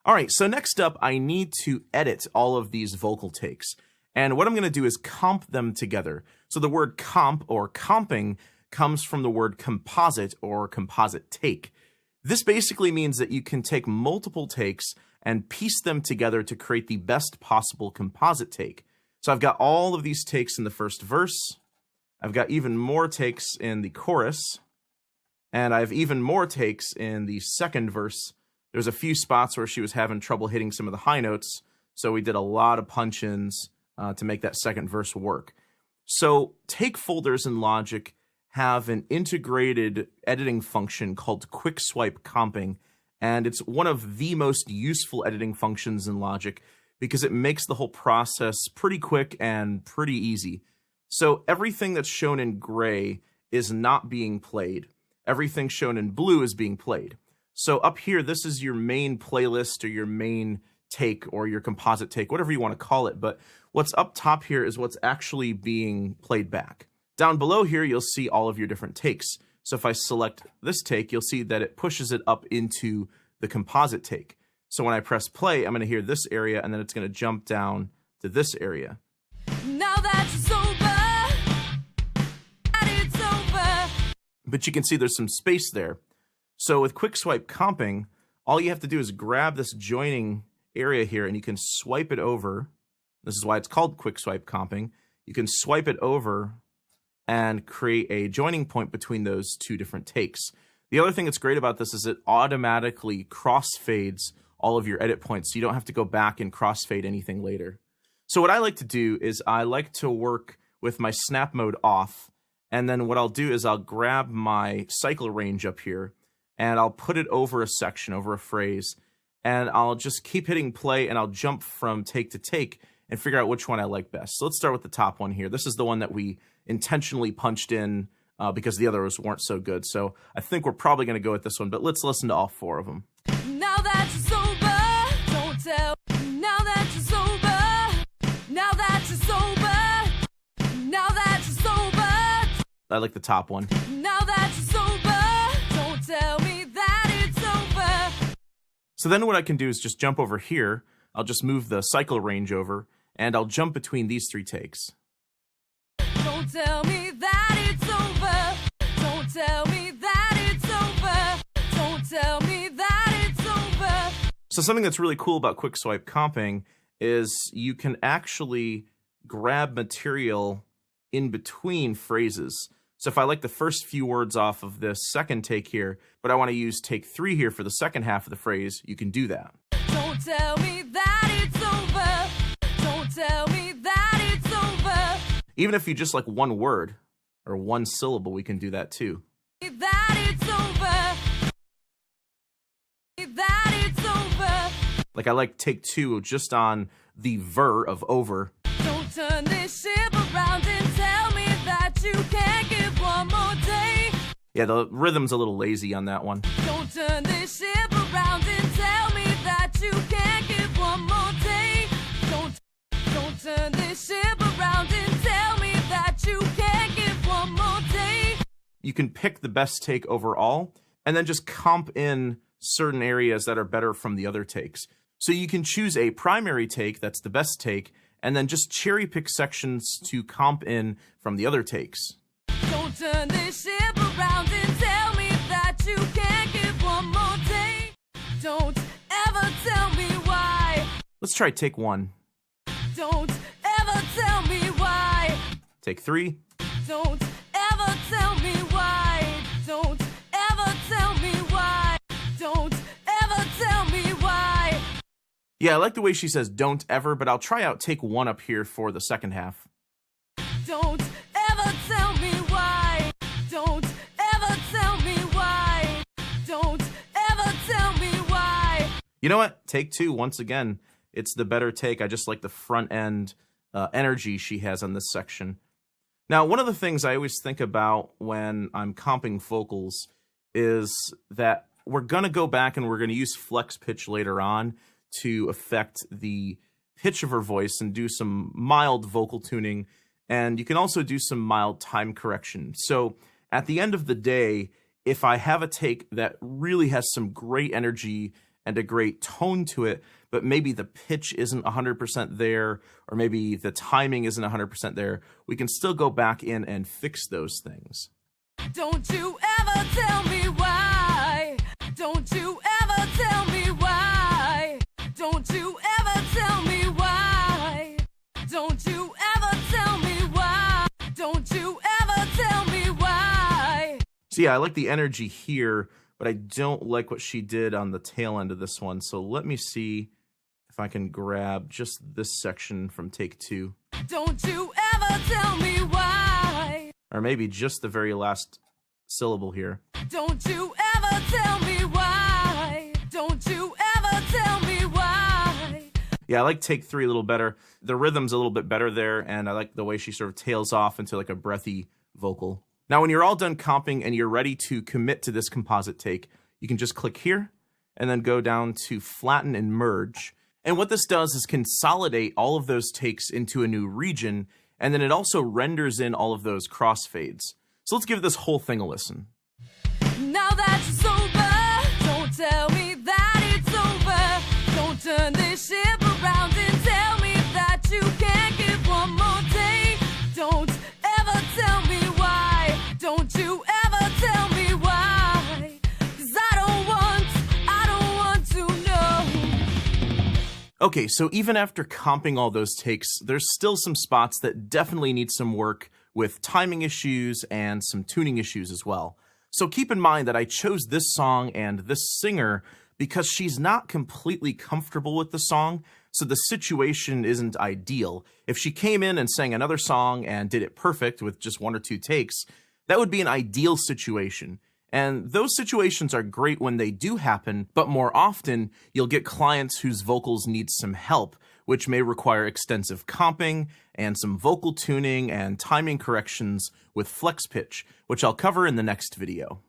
All right, so next up, I need to edit all of these vocal takes. And what I'm going to do is comp them together. So the word comp or comping comes from the word composite or composite take. This basically means that you can take multiple takes and piece them together to create the best possible composite take. So I've got all of these takes in the first verse. I've got even more takes in the chorus. And I have even more takes in the second verse. There's a few spots where she was having trouble hitting some of the high notes, so we did a lot of punch-ins to make that second verse work. So take folders in Logic have an integrated editing function called quick swipe comping, and it's one of the most useful editing functions in Logic because it makes the whole process pretty quick and pretty easy. So everything that's shown in gray is not being played. Everything shown in blue is being played. So up here, this is your main playlist or your main take or your composite take, whatever you want to call it. But what's up top here is what's actually being played back. Down below here, you'll see all of your different takes. So if I select this take, you'll see that it pushes it up into the composite take. So when I press play, I'm going to hear this area, and then it's going to jump down to this area. Now that it's over, and it's over. But you can see there's some space there. So with quick swipe comping, all you have to do is grab this joining area here and you can swipe it over. This is why it's called quick swipe comping. You can swipe it over and create a joining point between those two different takes. The other thing that's great about this is it automatically crossfades all of your edit points, so you don't have to go back and crossfade anything later. So what I like to do is I like to work with my snap mode off, and then what I'll do is I'll grab my cycle range up here and I'll put it over a section, over a phrase, and I'll just keep hitting play and I'll jump from take to take and figure out which one I like best. So let's start with the top one here. This is the one that we intentionally punched in because the others weren't so good. So I think we're probably going to go with this one, but let's listen to all four of them. Now that you're sober, don't tell. Now that you're sober, now that you're sober, now that you're sober. I like the top one. Now that you're sober, don't tell me that it's over. So then what I can do is just jump over here. I'll just move the cycle range over, and I'll jump between these three takes. Don't tell me that it's over. Don't tell me that it's over. Don't tell me that it's over. So something that's really cool about quick swipe comping is you can actually grab material in between phrases. So if I like the first few words off of this second take here, but I want to use take 3 here for the second half of the phrase, you can do that. Don't tell me that it's over. Don't tell me that it's over. Even if you just like one word or one syllable, we can do that too. That it's over. That it's over. Like I like take 2 just on the ver of over. Don't turn this ship around and tell me that you can't give one more day. Yeah, the rhythm's a little lazy on that one. Don't turn this ship around and tell me that you can't give one more day. Don't turn this ship around and tell me that you can't give one more day. You can pick the best take overall and then just comp in certain areas that are better from the other takes. So you can choose a primary take that's the best take and then just cherry pick sections to comp in from the other takes. Don't turn this ship around and tell me that you can't give one more day. Don't ever tell me why. Let's try take 1. Don't ever tell me why. Take 3. Don't ever tell me why. Don't ever tell me why. Don't ever tell me why. Yeah, I like the way she says don't ever, but I'll try out take 1 up here for the second half. Don't ever tell me why. Don't ever tell me why. Don't ever tell me why. You know what? Take 2, once again, it's the better take. I just like the front end energy she has on this section. Now, one of the things I always think about when I'm comping vocals is that we're going to go back and we're going to use flex pitch later on to affect the pitch of her voice and do some mild vocal tuning. And you can also do some mild time correction. So at the end of the day, if I have a take that really has some great energy and a great tone to it, but maybe the pitch isn't 100% there, or maybe the timing isn't 100% there, we can still go back in and fix those things. Don't you ever tell me why. Don't you ever tell me why. Don't you ever tell me why. Don't you ever tell me why. Don't you ever tell me why. So yeah, I like the energy here, but I don't like what she did on the tail end of this one. So let me see if I can grab just this section from take 2. Don't you ever tell me why. Or maybe just the very last syllable here. Don't you ever tell me why. Don't you ever tell me why. Yeah, I like take 3 a little better. The rhythm's a little bit better there, and I like the way she sort of tails off into like a breathy vocal. Now, when you're all done comping and you're ready to commit to this composite take, you can just click here and then go down to flatten and merge. And what this does is consolidate all of those takes into a new region, and then it also renders in all of those crossfades. So let's give this whole thing a listen. Now that you're sober, don't tell me that it's over. Don't turn this ship around and tell me that you can't give one more day. Don't ever tell me why. Don't you ever tell me why. 'Cause I don't want to know. Okay, so even after comping all those takes, there's still some spots that definitely need some work with timing issues and some tuning issues as well. So keep in mind that I chose this song and this singer because she's not completely comfortable with the song, so the situation isn't ideal. If she came in and sang another song and did it perfect with just 1 or 2 takes, that would be an ideal situation. And those situations are great when they do happen, but more often, you'll get clients whose vocals need some help, which may require extensive comping and some vocal tuning and timing corrections with flex pitch, which I'll cover in the next video.